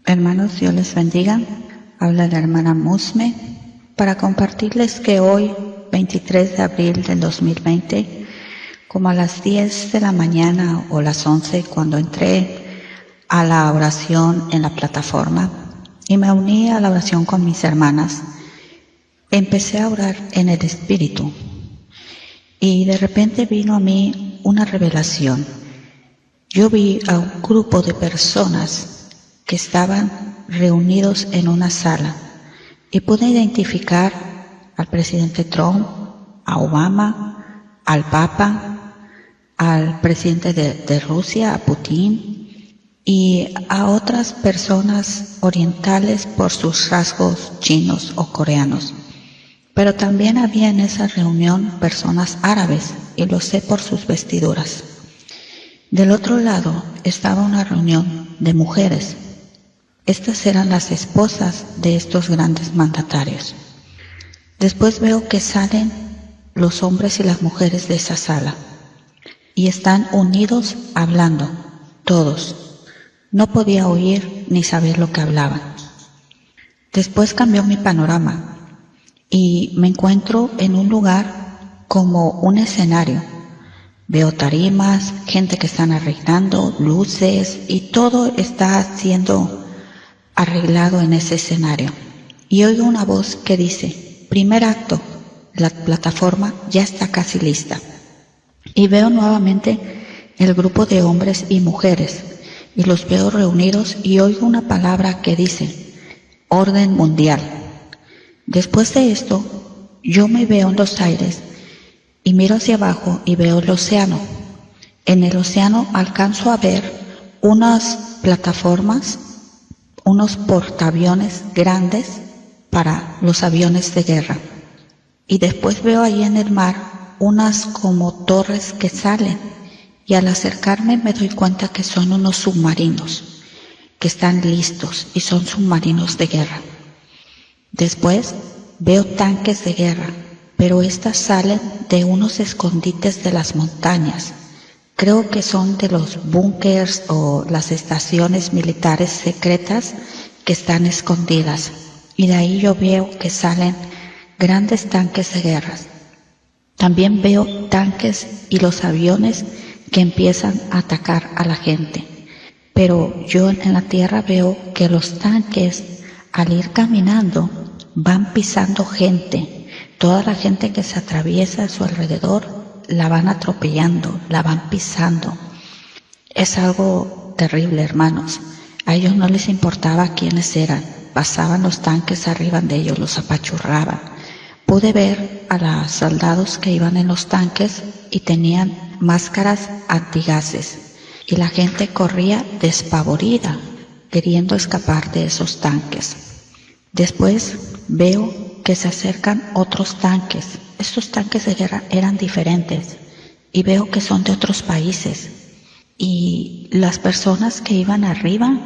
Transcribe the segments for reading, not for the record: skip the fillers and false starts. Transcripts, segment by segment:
Hermanos, Dios les bendiga. Habla la hermana Musme para compartirles que hoy, 23 de abril del 2020, como a las 10 de la mañana o las 11, cuando entré a la oración en la plataforma y me uní a la oración con mis hermanas, empecé a orar en el Espíritu y de repente vino a mí una revelación. Yo vi a un grupo de personas que estaban reunidos en una sala y pude identificar al presidente Trump, a Obama, al Papa, al presidente de Rusia, a Putin, y a otras personas orientales por sus rasgos chinos o coreanos. Pero también había en esa reunión personas árabes, y lo sé por sus vestiduras. Del otro lado estaba una reunión de mujeres. Estas eran las esposas de estos grandes mandatarios. Después veo que salen los hombres y las mujeres de esa sala y están unidos hablando, todos. No podía oír ni saber lo que hablaban. Después cambió mi panorama y me encuentro en un lugar como un escenario. Veo tarimas, gente que están arreglando, luces y todo está siendo arreglado en ese escenario. Y oigo una voz que dice: primer acto, la plataforma ya está casi lista. Y veo nuevamente el grupo de hombres y mujeres y los veo reunidos y oigo una palabra que dice: orden mundial. Después de esto, yo me veo en los aires y miro hacia abajo y veo el océano. En el océano alcanzo a ver unas plataformas, unos portaaviones grandes para los aviones de guerra. Y después veo ahí en el mar unas como torres que salen, y al acercarme me doy cuenta que son unos submarinos que están listos y son submarinos de guerra. Después veo tanques de guerra, pero estas salen de unos escondites de las montañas. Creo que son de los búnkers o las estaciones militares secretas que están escondidas. Y de ahí yo veo que salen grandes tanques de guerra. También veo tanques y los aviones que empiezan a atacar a la gente. Pero yo en la tierra veo que los tanques, al ir caminando, van pisando gente. Toda la gente que se atraviesa a su alrededor la van atropellando, la van pisando. Es algo terrible, hermanos. A ellos no les importaba quiénes eran. Pasaban los tanques arriba de ellos, los apachurraban. Pude ver a los soldados que iban en los tanques y tenían máscaras antigases. Y la gente corría despavorida, queriendo escapar de esos tanques. Después veo que se acercan otros tanques. Estos tanques de guerra eran diferentes y veo que son de otros países. Y las personas que iban arriba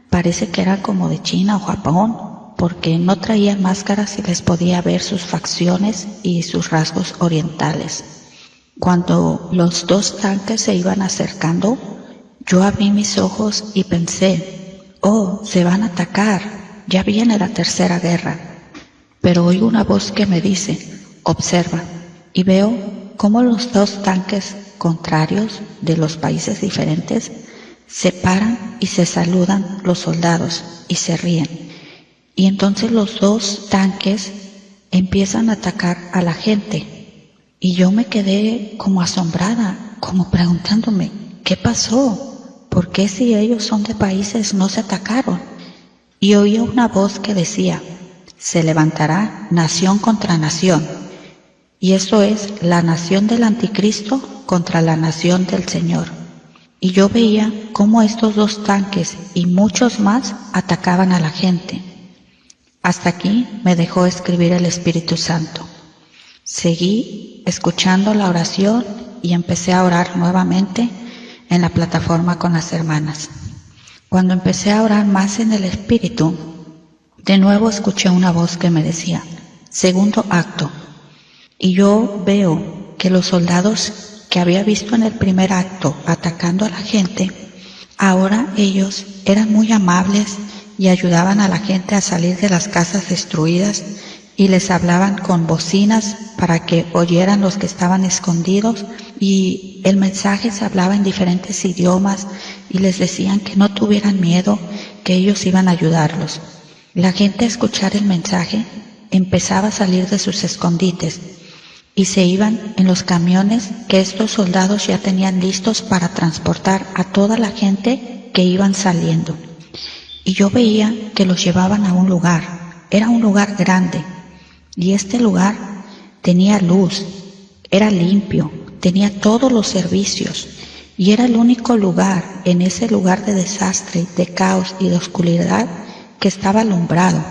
parece que eran como de China o Japón, porque no traían máscaras y les podía ver sus facciones y sus rasgos orientales. Cuando los dos tanques se iban acercando, yo abrí mis ojos y pensé: oh, se van a atacar, ya viene la tercera guerra. Pero oigo una voz que me dice: observa. Y veo cómo los dos tanques contrarios de los países diferentes se paran y se saludan los soldados y se ríen. Y entonces los dos tanques empiezan a atacar a la gente. Y yo me quedé como asombrada, como preguntándome: ¿qué pasó? ¿Por qué si ellos son de países no se atacaron? Y oí una voz que decía: se levantará nación contra nación. Y eso es la nación del anticristo contra la nación del Señor. Y yo veía cómo estos dos tanques y muchos más atacaban a la gente. Hasta aquí me dejó escribir el Espíritu Santo. Seguí escuchando la oración y empecé a orar nuevamente en la plataforma con las hermanas. Cuando empecé a orar más en el Espíritu, de nuevo escuché una voz que me decía: segundo acto. Y yo veo que los soldados que había visto en el primer acto atacando a la gente, ahora ellos eran muy amables y ayudaban a la gente a salir de las casas destruidas y les hablaban con bocinas para que oyeran los que estaban escondidos, y el mensaje se hablaba en diferentes idiomas y les decían que no tuvieran miedo, que ellos iban a ayudarlos. La gente, a escuchar el mensaje, empezaba a salir de sus escondites y se iban en los camiones que estos soldados ya tenían listos para transportar a toda la gente que iban saliendo. Y yo veía que los llevaban a un lugar. Era un lugar grande, y este lugar tenía luz, era limpio, tenía todos los servicios, y era el único lugar, en ese lugar de desastre, de caos y de oscuridad, que estaba alumbrado,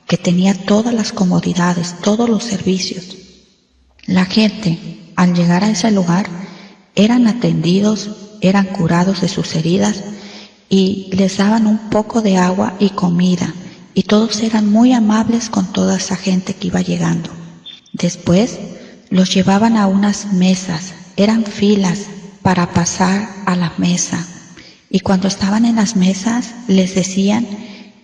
que tenía todas las comodidades, todos los servicios. La gente, al llegar a ese lugar, eran atendidos, eran curados de sus heridas y les daban un poco de agua y comida, y todos eran muy amables con toda esa gente que iba llegando. Después los llevaban a unas mesas, eran filas para pasar a la mesa, y cuando estaban en las mesas les decían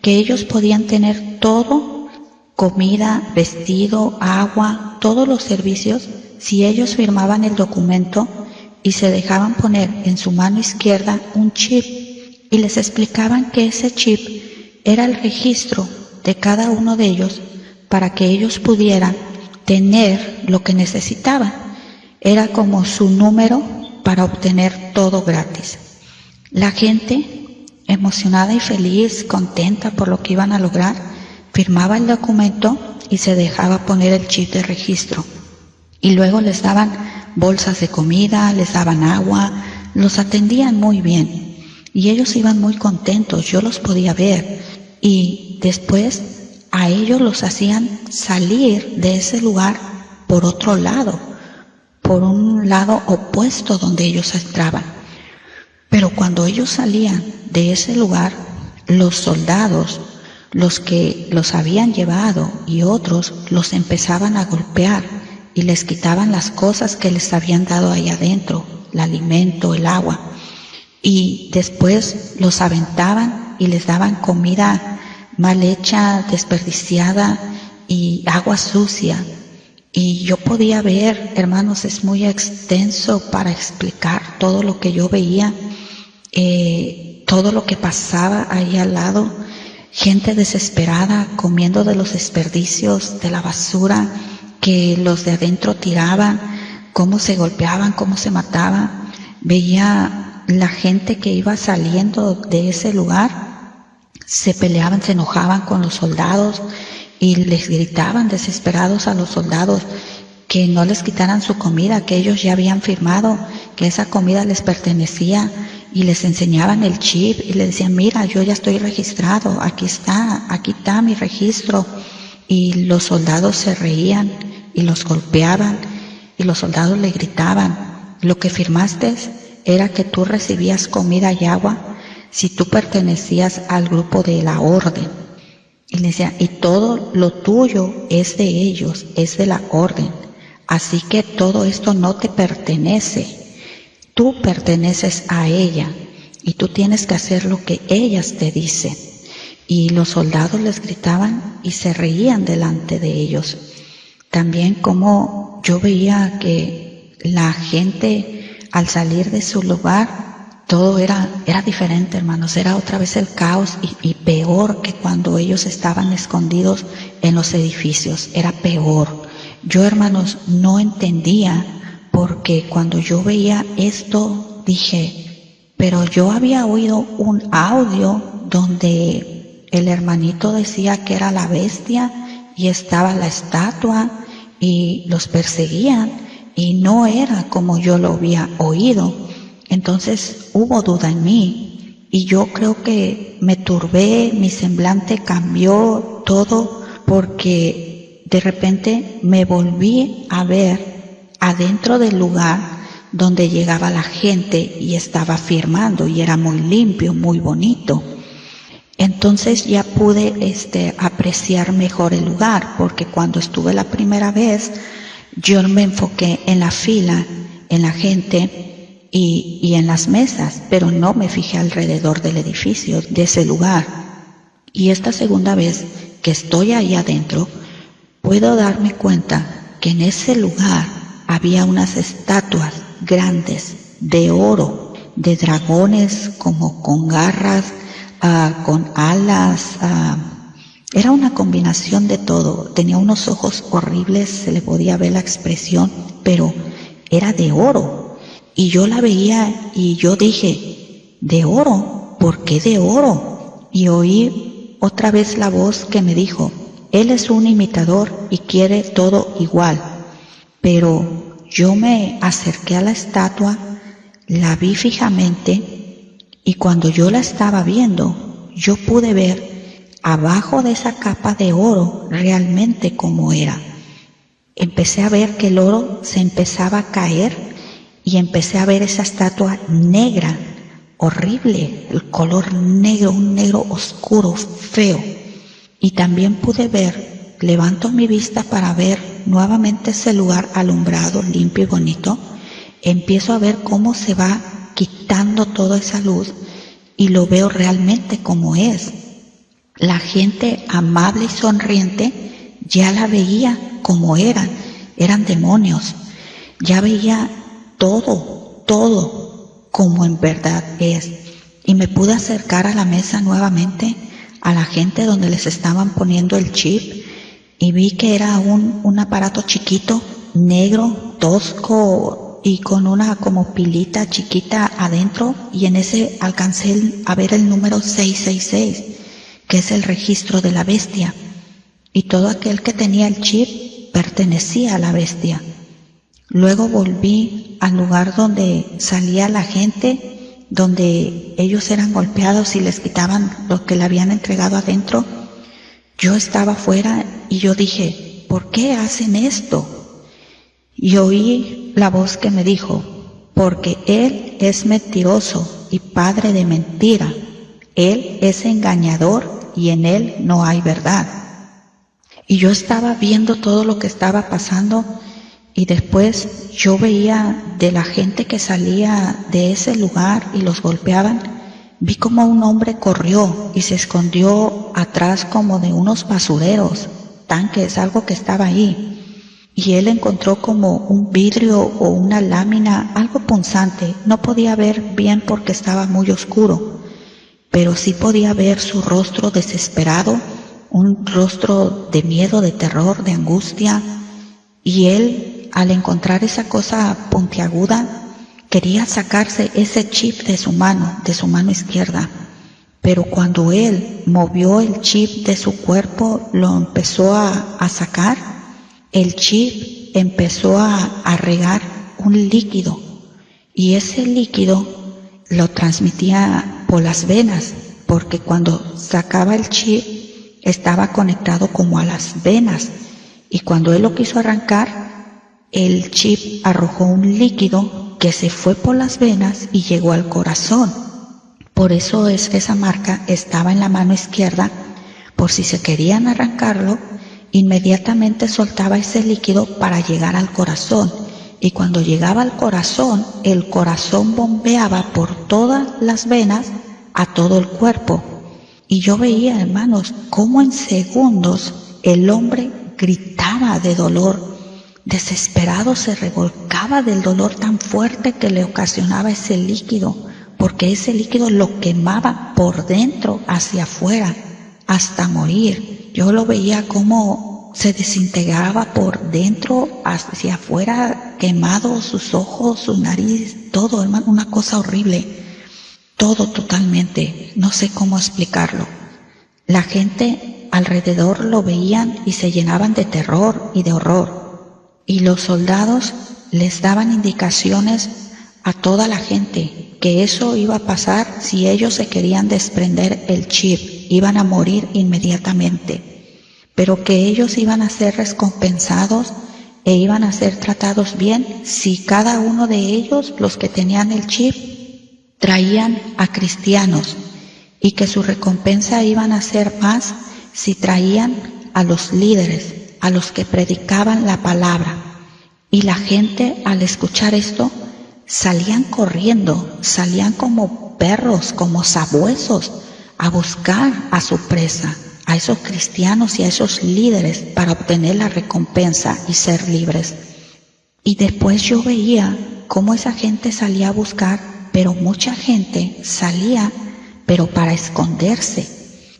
que ellos podían tener todo, comida, vestido, agua, todos los servicios, si ellos firmaban el documento y se dejaban poner en su mano izquierda un chip, y les explicaban que ese chip era el registro de cada uno de ellos para que ellos pudieran tener lo que necesitaban. Era como su número para obtener todo gratis. La gente, emocionada y feliz, contenta por lo que iban a lograr, firmaba el documento y se dejaba poner el chip de registro. Y luego les daban bolsas de comida, les daban agua, los atendían muy bien. Y ellos iban muy contentos, yo los podía ver. Y después a ellos los hacían salir de ese lugar por otro lado, por un lado opuesto donde ellos entraban. Pero cuando ellos salían de ese lugar, los soldados, los que los habían llevado y otros, los empezaban a golpear y les quitaban las cosas que les habían dado ahí adentro, el alimento, el agua. Y después los aventaban y les daban comida mal hecha, desperdiciada y agua sucia. Y yo podía ver, hermanos, es muy extenso para explicar todo lo que yo veía, todo lo que pasaba ahí al lado, gente desesperada comiendo de los desperdicios, de la basura que los de adentro tiraban, cómo se golpeaban, cómo se mataban. Veía la gente que iba saliendo de ese lugar, se peleaban, se enojaban con los soldados y les gritaban desesperados a los soldados que no les quitaran su comida, que ellos ya habían firmado, que esa comida les pertenecía, y les enseñaban el chip y les decían: mira, yo ya estoy registrado, aquí está mi registro. Y los soldados se reían y los golpeaban, y los soldados le gritaban: lo que firmaste era que tú recibías comida y agua si tú pertenecías al grupo de la orden. Y le decía: y todo lo tuyo es de ellos, es de la orden, así que todo esto no te pertenece, tú perteneces a ella y tú tienes que hacer lo que ellas te dicen. Y los soldados les gritaban y se reían delante de ellos. También como yo veía que la gente, al salir de su lugar, todo era diferente, hermanos. Era otra vez el caos y peor que cuando ellos estaban escondidos en los edificios. Era peor. Yo, hermanos, no entendía, porque cuando yo veía esto dije: pero yo había oído un audio donde el hermanito decía que era la bestia y estaba la estatua y los perseguían, y no era como yo lo había oído. Entonces hubo duda en mí y yo creo que me turbé, mi semblante cambió todo, porque de repente me volví a ver adentro del lugar donde llegaba la gente y estaba firmando, y era muy limpio, muy bonito. Entonces ya pude apreciar mejor el lugar, porque cuando estuve la primera vez yo me enfoqué en la fila, en la gente y en las mesas, pero no me fijé alrededor del edificio, de ese lugar. Y esta segunda vez que estoy ahí adentro, puedo darme cuenta que en ese lugar había unas estatuas grandes de oro, de dragones como con garras, con alas, era una combinación de todo. Tenía unos ojos horribles, se le podía ver la expresión, pero era de oro. Y yo la veía y yo dije, ¿de oro? ¿Por qué de oro? Y oí otra vez la voz que me dijo, él es un imitador y quiere todo igual. Pero yo me acerqué a la estatua, la vi fijamente y cuando yo la estaba viendo, yo pude ver abajo de esa capa de oro realmente cómo era. Empecé a ver que el oro se empezaba a caer y empecé a ver esa estatua negra, horrible, el color negro, un negro oscuro, feo. Y también pude ver, levanto mi vista para ver nuevamente ese lugar alumbrado, limpio y bonito. Empiezo a ver cómo se va quitando toda esa luz y lo veo realmente como es. La gente amable y sonriente ya la veía como eran demonios. Ya veía todo como en verdad es. Y me pude acercar a la mesa nuevamente, a la gente donde les estaban poniendo el chip, y vi que era un aparato chiquito, negro, tosco y con una como pilita chiquita adentro, y en ese alcancé a ver el número 666, que es el registro de la bestia, y todo aquel que tenía el chip pertenecía a la bestia. Luego volví al lugar donde salía la gente, donde ellos eran golpeados y les quitaban lo que le habían entregado adentro. Yo estaba afuera y yo dije, ¿por qué hacen esto? Y oí la voz que me dijo, porque él es mentiroso y padre de mentira. Él es engañador y en él no hay verdad. Y yo estaba viendo todo lo que estaba pasando y después yo veía de la gente que salía de ese lugar y los golpeaban, vi como un hombre corrió y se escondió atrás como de unos basureros, tanques, algo que estaba ahí. Y él encontró como un vidrio o una lámina, algo punzante. No podía ver bien porque estaba muy oscuro, pero sí podía ver su rostro desesperado, un rostro de miedo, de terror, de angustia. Y él, al encontrar esa cosa puntiaguda, quería sacarse ese chip de su mano izquierda. Pero cuando él movió el chip de su cuerpo, lo empezó a sacar, el chip empezó a regar un líquido. Y ese líquido lo transmitía por las venas, porque cuando sacaba el chip estaba conectado como a las venas. Y cuando él lo quiso arrancar, el chip arrojó un líquido que se fue por las venas y llegó al corazón. Por eso es que esa marca estaba en la mano izquierda, por si se querían arrancarlo, inmediatamente soltaba ese líquido para llegar al corazón. Y cuando llegaba al corazón, el corazón bombeaba por todas las venas a todo el cuerpo. Y yo veía, hermanos, cómo en segundos el hombre gritaba de dolor, desesperado, se revolcaba del dolor tan fuerte que le ocasionaba ese líquido, porque ese líquido lo quemaba por dentro hacia afuera hasta morir. Yo lo veía como se desintegraba por dentro hacia afuera, quemado, sus ojos, su nariz, todo, hermano, una cosa horrible, todo totalmente, no sé cómo explicarlo. La gente alrededor lo veían y se llenaban de terror y de horror. Y los soldados les daban indicaciones a toda la gente que eso iba a pasar si ellos se querían desprender el chip, iban a morir inmediatamente, pero que ellos iban a ser recompensados e iban a ser tratados bien si cada uno de ellos, los que tenían el chip, traían a cristianos, y que su recompensa iban a ser más si traían a los líderes, a los que predicaban la palabra. Y la gente, al escuchar esto, salían corriendo, salían como perros, como sabuesos, a buscar a su presa, a esos cristianos y a esos líderes para obtener la recompensa y ser libres. Y después yo veía cómo esa gente salía a buscar, pero mucha gente salía, pero para esconderse.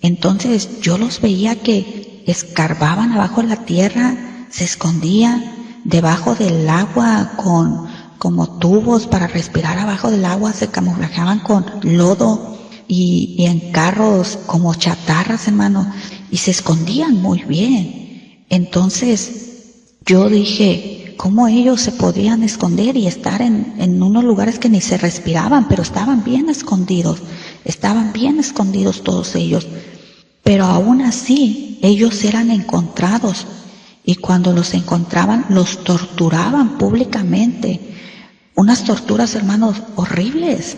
Entonces yo los veía que escarbaban abajo de la tierra, se escondían debajo del agua con como tubos para respirar abajo del agua, se camuflajeaban con lodo y en carros como chatarras, hermano, y se escondían muy bien. Entonces yo dije, ¿cómo ellos se podían esconder y estar en unos lugares que ni se respiraban, pero estaban bien escondidos todos ellos? Pero aún así, ellos eran encontrados, y cuando los encontraban, los torturaban públicamente. Unas torturas, hermanos, horribles,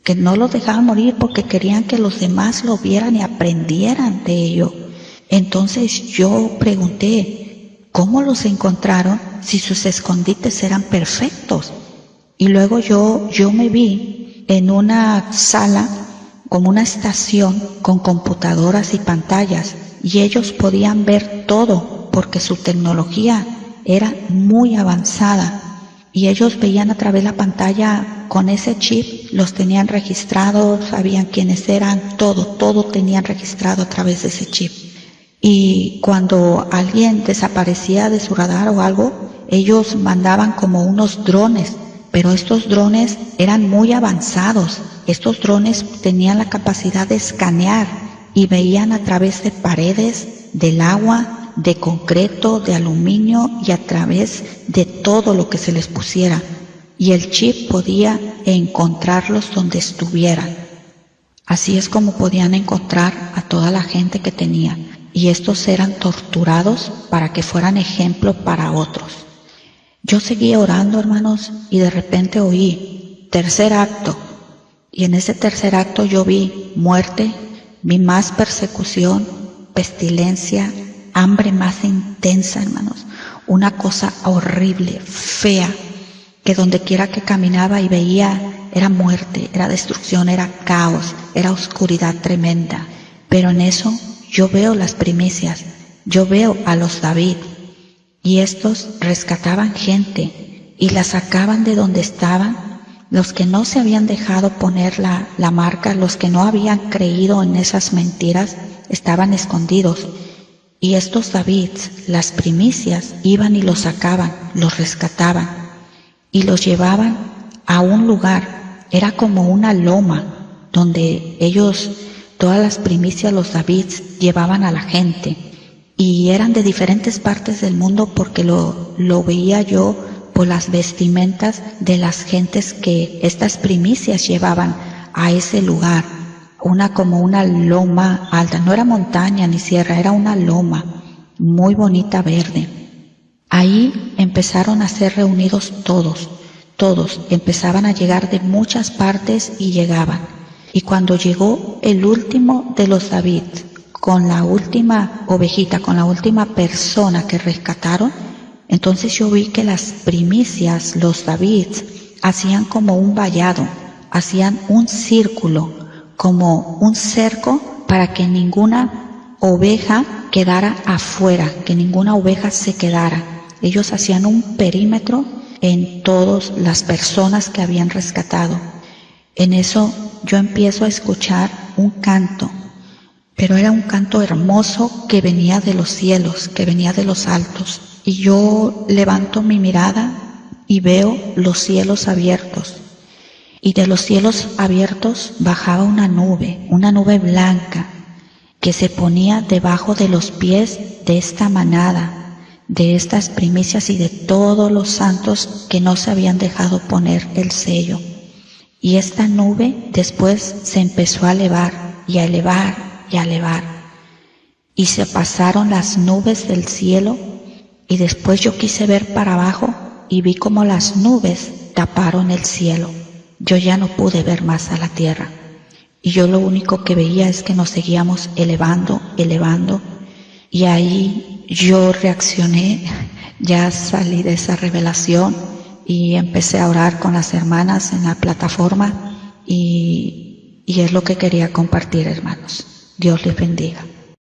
que no los dejaban morir porque querían que los demás lo vieran y aprendieran de ello. Entonces yo pregunté, ¿cómo los encontraron si sus escondites eran perfectos? Y luego yo me vi en una sala, como una estación con computadoras y pantallas, y ellos podían ver todo porque su tecnología era muy avanzada. Y ellos veían a través de la pantalla con ese chip, los tenían registrados, sabían quiénes eran, todo tenían registrado a través de ese chip. Y cuando alguien desaparecía de su radar o algo, ellos mandaban como unos drones, pero estos drones eran muy avanzados. Estos drones tenían la capacidad de escanear y veían a través de paredes, del agua, de concreto, de aluminio y a través de todo lo que se les pusiera. Y el chip podía encontrarlos donde estuvieran. Así es como podían encontrar a toda la gente que tenían. Y estos eran torturados para que fueran ejemplo para otros. Yo seguía orando, hermanos, y de repente oí tercer acto. Y en ese tercer acto yo vi muerte, vi más persecución, pestilencia, hambre más intensa, hermanos, una cosa horrible, fea, que donde quiera que caminaba y veía era muerte, era destrucción, era caos, era oscuridad tremenda. Pero en eso yo veo las primicias, yo veo a los David, y estos rescataban gente y la sacaban de donde estaban. Los que no se habían dejado poner la marca, los que no habían creído en esas mentiras, estaban escondidos. Y estos David, las primicias, iban y los sacaban, los rescataban y los llevaban a un lugar. Era como una loma donde ellos, todas las primicias, los David, llevaban a la gente. Y eran de diferentes partes del mundo porque lo veía yo por las vestimentas de las gentes que estas primicias llevaban a ese lugar. Como una loma alta, no era montaña ni sierra, era una loma muy bonita, verde. Ahí empezaron a ser reunidos todos empezaban a llegar de muchas partes y llegaban. Y cuando llegó el último de los David, con la última ovejita, con la última persona que rescataron, entonces yo vi que las primicias, los David, hacían como un vallado, hacían un círculo, como un cerco para que ninguna oveja quedara afuera, que ninguna oveja se quedara. Ellos hacían un perímetro en todas las personas que habían rescatado. En eso yo empiezo a escuchar un canto, pero era un canto hermoso que venía de los cielos, que venía de los altos. Y yo levanto mi mirada y veo los cielos abiertos. Y de los cielos abiertos bajaba una nube blanca, que se ponía debajo de los pies de esta manada, de estas primicias y de todos los santos que no se habían dejado poner el sello. Y esta nube después se empezó a elevar y a elevar y a elevar. Y se pasaron las nubes del cielo, y después yo quise ver para abajo y vi como las nubes taparon el cielo. Yo ya no pude ver más a la tierra. Y yo lo único que veía es que nos seguíamos elevando, y ahí yo reaccioné, ya salí de esa revelación y empecé a orar con las hermanas en la plataforma y Y es lo que quería compartir, hermanos. Dios les bendiga.